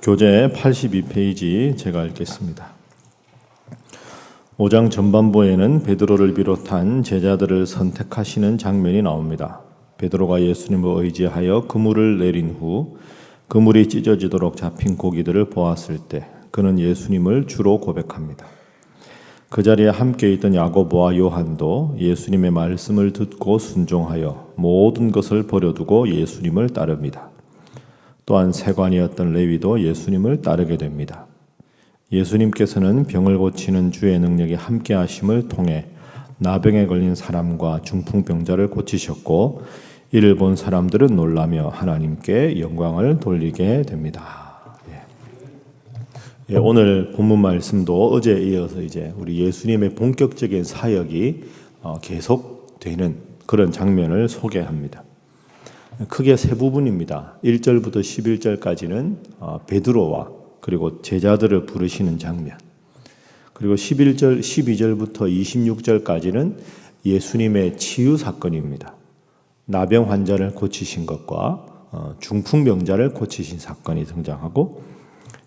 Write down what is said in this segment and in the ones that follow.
교재 82페이지 제가 읽겠습니다. 5장 전반부에는 베드로를 비롯한 제자들을 선택하시는 장면이 나옵니다. 베드로가 예수님을 의지하여 그물을 내린 후 그물이 찢어지도록 잡힌 고기들을 보았을 때 그는 예수님을 주로 고백합니다. 그 자리에 함께 있던 야고보와 요한도 예수님의 말씀을 듣고 순종하여 모든 것을 버려두고 예수님을 따릅니다. 또한 세관이었던 레위도 예수님을 따르게 됩니다. 예수님께서는 병을 고치는 주의 능력이 함께 하심을 통해 나병에 걸린 사람과 중풍병자를 고치셨고 이를 본 사람들은 놀라며 하나님께 영광을 돌리게 됩니다. 오늘 본문 말씀도 어제에 이어서 이제 우리 예수님의 본격적인 사역이 계속되는 그런 장면을 소개합니다. 크게 세 부분입니다. 1절부터 11절까지는 베드로와 그리고 제자들을 부르시는 장면, 그리고 11절, 12절부터 26절까지는 예수님의 치유 사건입니다. 나병 환자를 고치신 것과 중풍병자를 고치신 사건이 등장하고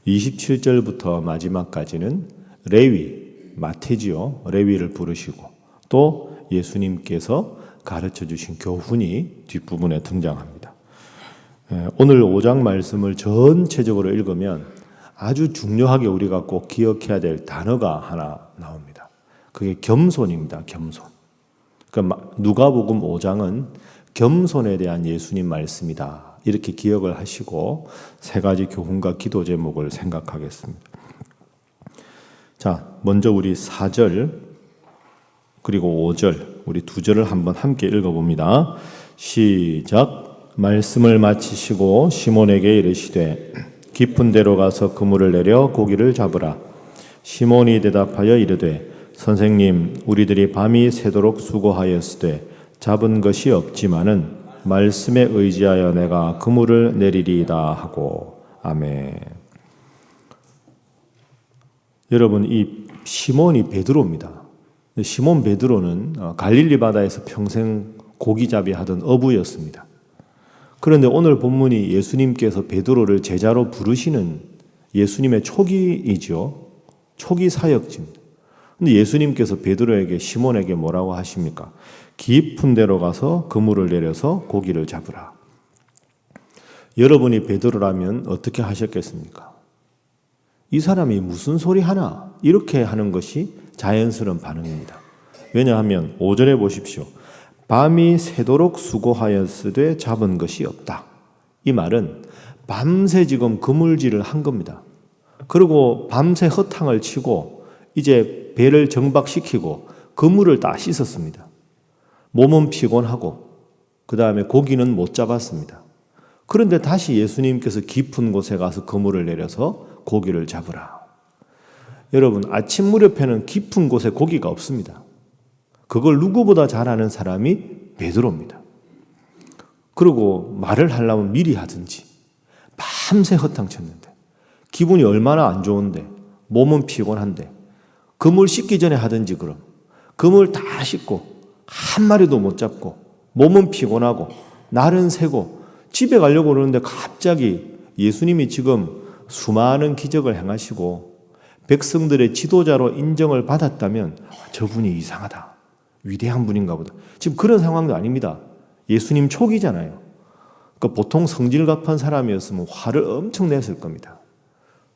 27절부터 마지막까지는 레위, 마태지요. 레위를 부르시고 또 예수님께서 가르쳐 주신 교훈이 뒷부분에 등장합니다. 오늘 5장 말씀을 전체적으로 읽으면 아주 중요하게 우리가 꼭 기억해야 될 단어가 하나 나옵니다. 그게 겸손입니다. 겸손. 그러니까 누가복음 5장은 겸손에 대한 예수님 말씀이다. 이렇게 기억을 하시고 세 가지 교훈과 기도 제목을 생각하겠습니다. 자, 먼저 우리 4절 그리고 5절 우리 두 절을 한번 함께 읽어봅니다. 시작. 말씀을 마치시고 시몬에게 이르시되 깊은 데로 가서 그물을 내려 고기를 잡으라. 시몬이 대답하여 이르되 선생님 우리들이 밤이 새도록 수고하였으되 잡은 것이 없지만은 말씀에 의지하여 내가 그물을 내리리이다 하고. 아멘. 여러분, 이 시몬이 베드로입니다. 시몬 베드로는 갈릴리 바다에서 평생 고기잡이 하던 어부였습니다. 그런데 오늘 본문이 예수님께서 베드로를 제자로 부르시는 예수님의 초기이죠. 초기 사역지입니다. 근데 예수님께서 베드로에게 시몬에게 뭐라고 하십니까? 깊은 데로 가서 그물을 내려서 고기를 잡으라. 여러분이 베드로라면 어떻게 하셨겠습니까? 이 사람이 무슨 소리 하나? 이렇게 하는 것이 자연스러운 반응입니다. 왜냐하면 5절에 보십시오. 밤이 새도록 수고하였으되 잡은 것이 없다. 이 말은 밤새 지금 그물질을 한 겁니다. 그리고 밤새 허탕을 치고 이제 배를 정박시키고 그물을 다 씻었습니다. 몸은 피곤하고 그 다음에 고기는 못 잡았습니다. 그런데 다시 예수님께서 깊은 곳에 가서 그물을 내려서 고기를 잡으라. 여러분, 아침 무렵에는 깊은 곳에 고기가 없습니다. 그걸 누구보다 잘 아는 사람이 베드로입니다. 그리고 말을 하려면 미리 하든지 밤새 허탕쳤는데 기분이 얼마나 안 좋은데 몸은 피곤한데 그물 씻기 전에 하든지 그럼 그물 다 씻고 한 마리도 못 잡고 몸은 피곤하고 날은 새고 집에 가려고 그러는데 갑자기 예수님이 지금 수많은 기적을 행하시고 백성들의 지도자로 인정을 받았다면 저분이 이상하다. 위대한 분인가 보다. 지금 그런 상황도 아닙니다. 예수님 초기잖아요. 그러니까 보통 성질급한 사람이었으면 화를 엄청 냈을 겁니다.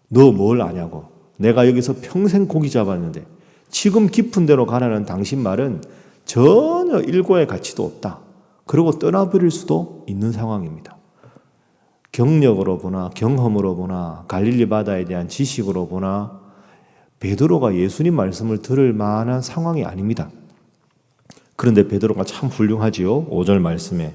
너 뭘 아냐고. 내가 여기서 평생 고기 잡았는데 지금 깊은 데로 가라는 당신 말은 전혀 일고의 가치도 없다. 그리고 떠나버릴 수도 있는 상황입니다. 경력으로 보나 경험으로 보나 갈릴리 바다에 대한 지식으로 보나 베드로가 예수님 말씀을 들을 만한 상황이 아닙니다. 그런데 베드로가 참 훌륭하지요. 5절 말씀에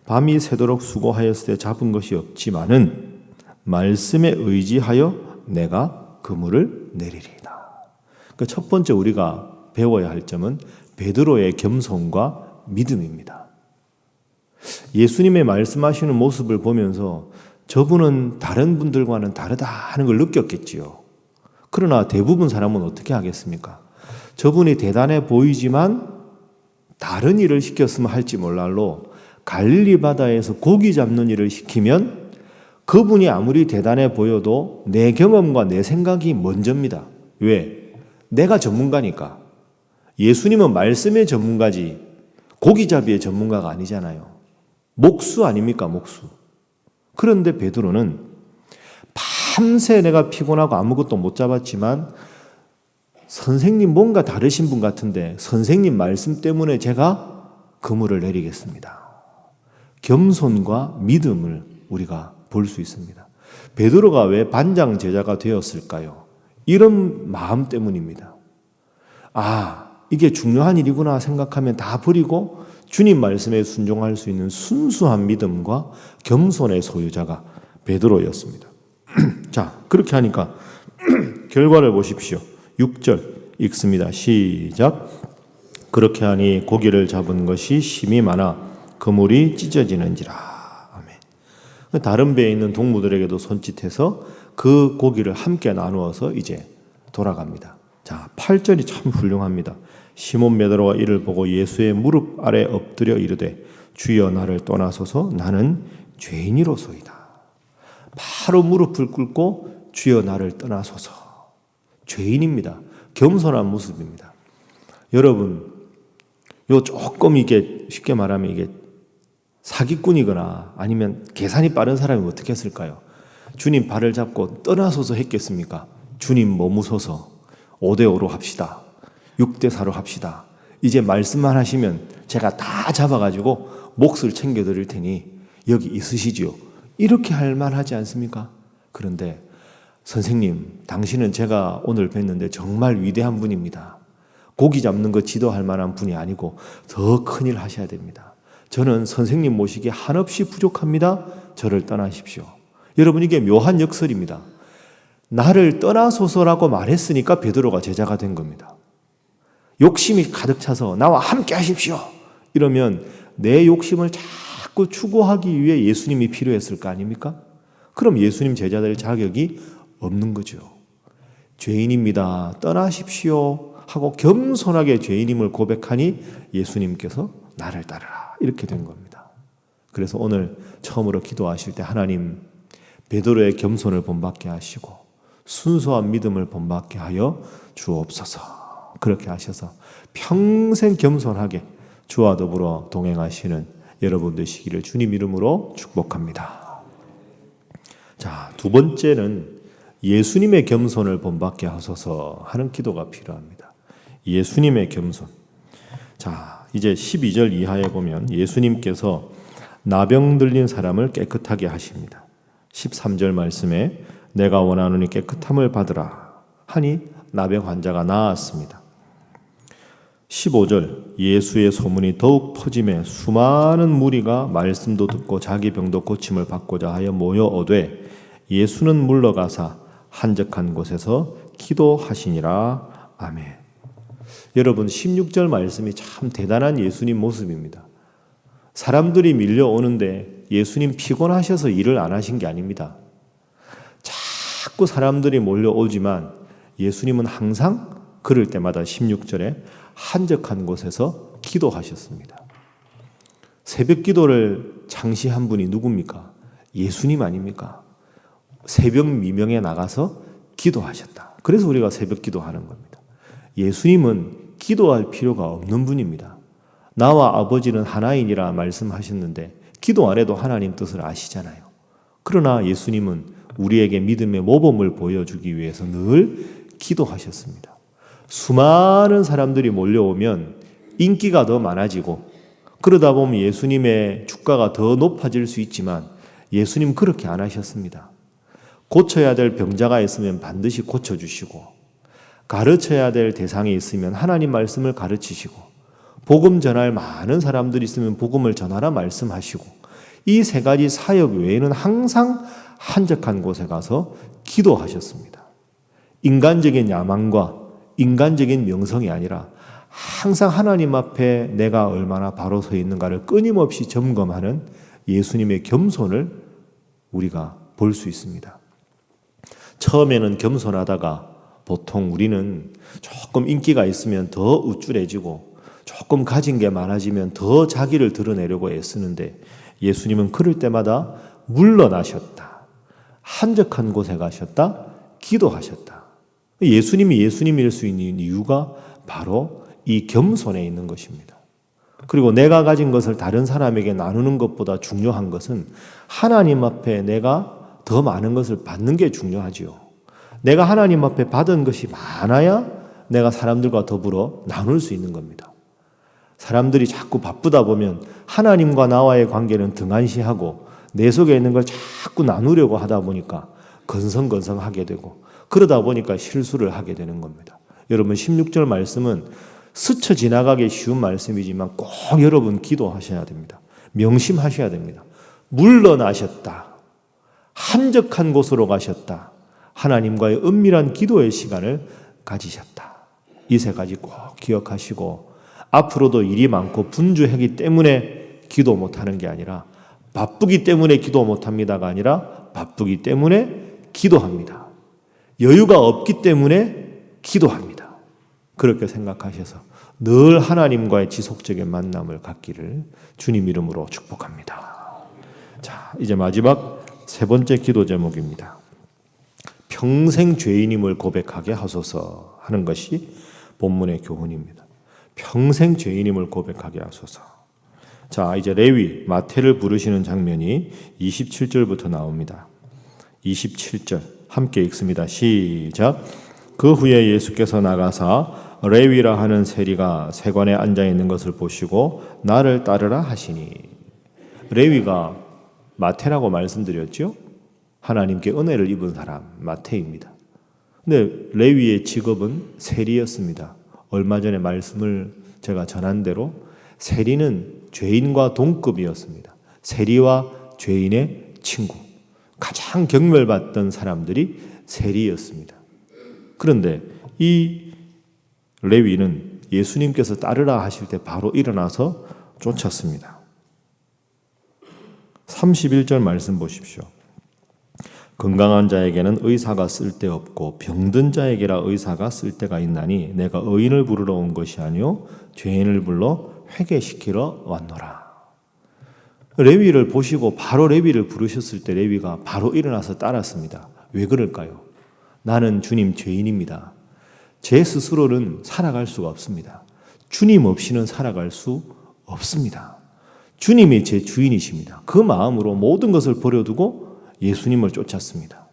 밤이 새도록 수고하였을 때 잡은 것이 없지만은 말씀에 의지하여 내가 그물을 내리리이다. 그러니까 첫 번째 우리가 배워야 할 점은 베드로의 겸손과 믿음입니다. 예수님의 말씀하시는 모습을 보면서 저분은 다른 분들과는 다르다 하는 걸 느꼈겠지요. 그러나 대부분 사람은 어떻게 하겠습니까? 저분이 대단해 보이지만 다른 일을 시켰으면 할지 몰라로 갈릴리 바다에서 고기 잡는 일을 시키면 그분이 아무리 대단해 보여도 내 경험과 내 생각이 먼저입니다. 왜? 내가 전문가니까. 예수님은 말씀의 전문가지 고기잡이의 전문가가 아니잖아요. 목수 아닙니까? 목수. 그런데 베드로는 밤새 내가 피곤하고 아무것도 못 잡았지만 선생님 뭔가 다르신 분 같은데 선생님 말씀 때문에 제가 그물을 내리겠습니다. 겸손과 믿음을 우리가 볼 수 있습니다. 베드로가 왜 반장 제자가 되었을까요? 이런 마음 때문입니다. 이게 중요한 일이구나 생각하면 다 버리고 주님 말씀에 순종할 수 있는 순수한 믿음과 겸손의 소유자가 베드로였습니다. 자, 그렇게 하니까 결과를 보십시오. 6절 읽습니다. 시작. 그렇게 하니 고기를 잡은 것이 심히 많아 그물이 찢어지는지라. 아멘. 다른 배에 있는 동무들에게도 손짓해서 그 고기를 함께 나누어서 이제 돌아갑니다. 자, 8절이 참 훌륭합니다. 시몬 베드로가 이를 보고 예수의 무릎 아래 엎드려 이르되 주여 나를 떠나소서 나는 죄인이로소이다. 바로 무릎을 꿇고 주여 나를 떠나소서. 죄인입니다. 겸손한 모습입니다. 여러분, 조금 이게 쉽게 말하면 이게 사기꾼이거나 아니면 계산이 빠른 사람이 어떻게 했을까요? 주님 발을 잡고 떠나소서 했겠습니까? 주님 머무소서 5대5로 합시다. 6대4로 합시다. 이제 말씀만 하시면 제가 다 잡아가지고 몫을 챙겨드릴 테니 여기 있으시지요. 이렇게 할 만하지 않습니까? 그런데 선생님, 당신은 제가 오늘 뵀는데 정말 위대한 분입니다. 고기 잡는 거 지도할 만한 분이 아니고 더 큰일 하셔야 됩니다. 저는 선생님 모시기에 한없이 부족합니다. 저를 떠나십시오. 여러분, 이게 묘한 역설입니다. 나를 떠나소서라고 말했으니까 베드로가 제자가 된 겁니다. 욕심이 가득 차서 나와 함께 하십시오. 이러면 내 욕심을 자꾸 추구하기 위해 예수님이 필요했을 거 아닙니까? 그럼 예수님 제자 될 자격이 없는 거죠. 죄인입니다. 떠나십시오. 하고 겸손하게 죄인임을 고백하니 예수님께서 나를 따르라. 이렇게 된 겁니다. 그래서 오늘 처음으로 기도하실 때 하나님, 베드로의 겸손을 본받게 하시고 순수한 믿음을 본받게 하여 주옵소서. 그렇게 하셔서 평생 겸손하게 주와 더불어 동행하시는 여러분 되시기를 주님 이름으로 축복합니다. 자, 두 번째는 예수님의 겸손을 본받게 하소서 하는 기도가 필요합니다. 예수님의 겸손. 자, 이제 12절 이하에 보면 예수님께서 나병 들린 사람을 깨끗하게 하십니다. 13절 말씀에 내가 원하노니 깨끗함을 받으라 하니 나병 환자가 나았습니다. 15절 예수의 소문이 더욱 퍼짐에 수많은 무리가 말씀도 듣고 자기 병도 고침을 받고자 하여 모여 오되 예수는 물러가사 한적한 곳에서 기도하시니라. 아멘. 여러분, 16절 말씀이 참 대단한 예수님 모습입니다. 사람들이 밀려오는데 예수님 피곤하셔서 일을 안 하신 게 아닙니다. 자꾸 사람들이 몰려오지만 예수님은 항상 그럴 때마다 16절에 한적한 곳에서 기도하셨습니다. 새벽 기도를 창시한 분이 누굽니까? 예수님 아닙니까? 새벽 미명에 나가서 기도하셨다. 그래서 우리가 새벽 기도하는 겁니다. 예수님은 기도할 필요가 없는 분입니다. 나와 아버지는 하나이니라 말씀하셨는데 기도 안 해도 하나님 뜻을 아시잖아요. 그러나 예수님은 우리에게 믿음의 모범을 보여주기 위해서 늘 기도하셨습니다. 수많은 사람들이 몰려오면 인기가 더 많아지고 그러다 보면 예수님의 주가가 더 높아질 수 있지만 예수님 그렇게 안 하셨습니다. 고쳐야 될 병자가 있으면 반드시 고쳐주시고 가르쳐야 될 대상이 있으면 하나님 말씀을 가르치시고 복음 전할 많은 사람들이 있으면 복음을 전하라 말씀하시고 이 세 가지 사역 외에는 항상 한적한 곳에 가서 기도하셨습니다. 인간적인 야망과 인간적인 명성이 아니라 항상 하나님 앞에 내가 얼마나 바로 서 있는가를 끊임없이 점검하는 예수님의 겸손을 우리가 볼 수 있습니다. 처음에는 겸손하다가 보통 우리는 조금 인기가 있으면 더 우쭐해지고 조금 가진 게 많아지면 더 자기를 드러내려고 애쓰는데 예수님은 그럴 때마다 물러나셨다. 한적한 곳에 가셨다, 기도하셨다. 예수님이 예수님일 수 있는 이유가 바로 이 겸손에 있는 것입니다. 그리고 내가 가진 것을 다른 사람에게 나누는 것보다 중요한 것은 하나님 앞에 내가 더 많은 것을 받는 게 중요하지요. 내가 하나님 앞에 받은 것이 많아야 내가 사람들과 더불어 나눌 수 있는 겁니다. 사람들이 자꾸 바쁘다 보면 하나님과 나와의 관계는 등한시하고 내 속에 있는 걸 자꾸 나누려고 하다 보니까 건성건성하게 되고 그러다 보니까 실수를 하게 되는 겁니다. 여러분 16절 말씀은 스쳐 지나가기 쉬운 말씀이지만 꼭 여러분 기도하셔야 됩니다. 명심하셔야 됩니다. 물러나셨다. 한적한 곳으로 가셨다. 하나님과의 은밀한 기도의 시간을 가지셨다. 이 세 가지 꼭 기억하시고 앞으로도 일이 많고 분주하기 때문에 기도 못하는 게 아니라 바쁘기 때문에 기도 못합니다가 아니라 바쁘기 때문에 기도합니다. 여유가 없기 때문에 기도합니다. 그렇게 생각하셔서 늘 하나님과의 지속적인 만남을 갖기를 주님 이름으로 축복합니다. 자, 이제 마지막 세 번째 기도 제목입니다. 평생 죄인임을 고백하게 하소서 하는 것이 본문의 교훈입니다. 평생 죄인임을 고백하게 하소서. 자, 이제 레위, 마태를 부르시는 장면이 27절부터 나옵니다. 27절 함께 읽습니다. 시작. 그 후에 예수께서 나가사 레위라 하는 세리가 세관에 앉아 있는 것을 보시고 나를 따르라 하시니. 레위가 마태라고 말씀드렸죠? 하나님께 은혜를 입은 사람 마태입니다. 근데 레위의 직업은 세리였습니다. 얼마 전에 말씀을 제가 전한 대로 세리는 죄인과 동급이었습니다. 세리와 죄인의 친구. 가장 경멸받던 사람들이 세리였습니다. 그런데 이 레위는 예수님께서 따르라 하실 때 바로 일어나서 쫓았습니다. 31절 말씀 보십시오. 건강한 자에게는 의사가 쓸데없고 병든 자에게라 의사가 쓸데가 있나니 내가 의인을 부르러 온 것이 아니요 죄인을 불러 회개시키러 왔노라. 레위를 보시고 바로 레위를 부르셨을 때 레위가 바로 일어나서 따랐습니다. 왜 그럴까요? 나는 주님 죄인입니다. 제 스스로는 살아갈 수가 없습니다. 주님 없이는 살아갈 수 없습니다. 주님이 제 주인이십니다. 그 마음으로 모든 것을 버려두고 예수님을 쫓았습니다.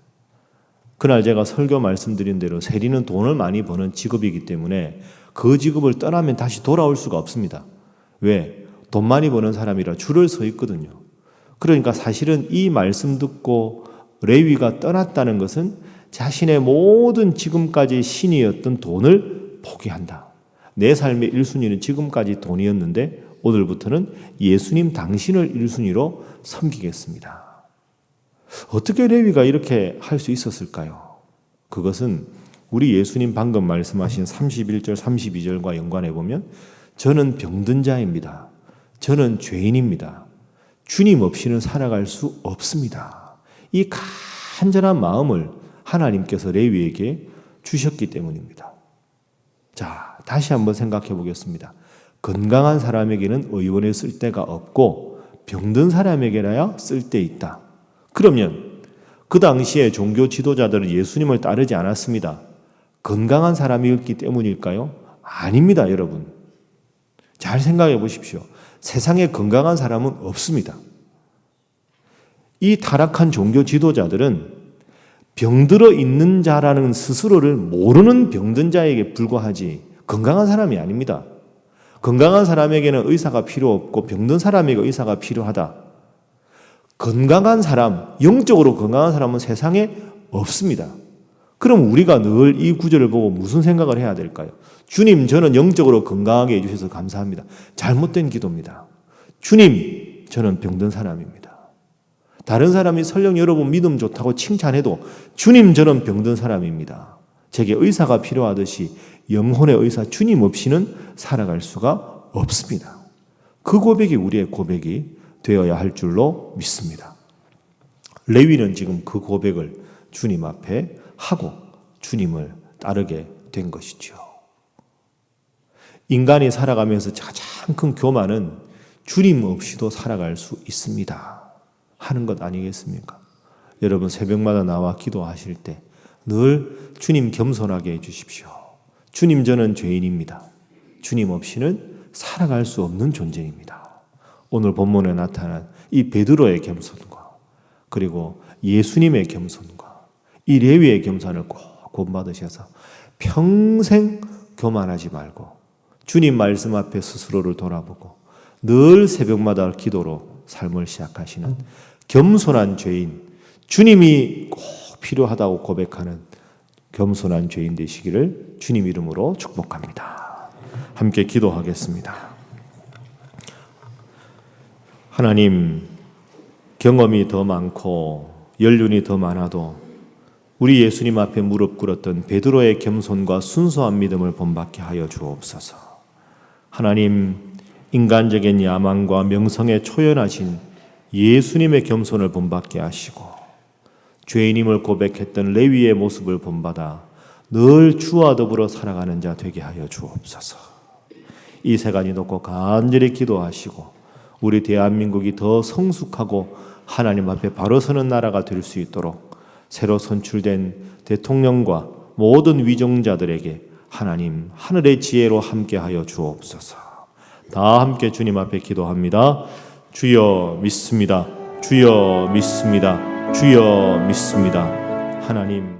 그날 제가 설교 말씀드린 대로 세리는 돈을 많이 버는 직업이기 때문에 그 직업을 떠나면 다시 돌아올 수가 없습니다. 왜? 돈 많이 버는 사람이라 줄을 서 있거든요. 그러니까 사실은 이 말씀 듣고 레위가 떠났다는 것은 자신의 모든 지금까지 신이었던 돈을 포기한다. 내 삶의 1순위는 지금까지 돈이었는데 오늘부터는 예수님 당신을 1순위로 섬기겠습니다. 어떻게 레위가 이렇게 할 수 있었을까요? 그것은 우리 예수님 방금 말씀하신 31절, 32절과 연관해 보면 저는 병든 자입니다. 저는 죄인입니다. 주님 없이는 살아갈 수 없습니다. 이 간절한 마음을 하나님께서 레위에게 주셨기 때문입니다. 자, 다시 한번 생각해 보겠습니다. 건강한 사람에게는 의원의 쓸데가 없고 병든 사람에게라야 쓸데 있다. 그러면 그 당시에 종교 지도자들은 예수님을 따르지 않았습니다. 건강한 사람이었기 때문일까요? 아닙니다, 여러분. 잘 생각해 보십시오. 세상에 건강한 사람은 없습니다. 이 타락한 종교 지도자들은 병들어 있는 자라는 스스로를 모르는 병든 자에게 불과하지 건강한 사람이 아닙니다. 건강한 사람에게는 의사가 필요 없고 병든 사람에게 의사가 필요하다. 건강한 사람, 영적으로 건강한 사람은 세상에 없습니다. 그럼 우리가 늘 이 구절을 보고 무슨 생각을 해야 될까요? 주님, 저는 영적으로 건강하게 해주셔서 감사합니다. 잘못된 기도입니다. 주님, 저는 병든 사람입니다. 다른 사람이 설령 여러분 믿음 좋다고 칭찬해도 주님, 저는 병든 사람입니다. 제게 의사가 필요하듯이 영혼의 의사 주님 없이는 살아갈 수가 없습니다. 그 고백이 우리의 고백이 되어야 할 줄로 믿습니다. 레위는 지금 그 고백을 주님 앞에 하고 주님을 따르게 된 것이죠. 인간이 살아가면서 가장 큰 교만은 주님 없이도 살아갈 수 있습니다 하는 것 아니겠습니까? 여러분 새벽마다 나와 기도하실 때 늘 주님 겸손하게 해주십시오. 주님, 저는 죄인입니다. 주님 없이는 살아갈 수 없는 존재입니다. 오늘 본문에 나타난 이 베드로의 겸손과 그리고 예수님의 겸손과 이 레위의 겸손을 꼭 본받으셔서 평생 교만하지 말고 주님 말씀 앞에 스스로를 돌아보고 늘 새벽마다 기도로 삶을 시작하시는 겸손한 죄인, 주님이 꼭 필요하다고 고백하는 겸손한 죄인 되시기를 주님 이름으로 축복합니다. 함께 기도하겠습니다. 하나님, 경험이 더 많고 연륜이 더 많아도 우리 예수님 앞에 무릎 꿇었던 베드로의 겸손과 순수한 믿음을 본받게 하여 주옵소서. 하나님, 인간적인 야망과 명성에 초연하신 예수님의 겸손을 본받게 하시고 죄인임을 고백했던 레위의 모습을 본받아 늘 주와 더불어 살아가는 자 되게 하여 주옵소서. 이 세간이 높고 간절히 기도하시고 우리 대한민국이 더 성숙하고 하나님 앞에 바로 서는 나라가 될 수 있도록 새로 선출된 대통령과 모든 위정자들에게 하나님 하늘의 지혜로 함께하여 주옵소서. 다 함께 주님 앞에 기도합니다. 주여 믿습니다. 주여 믿습니다. 주여 믿습니다. 하나님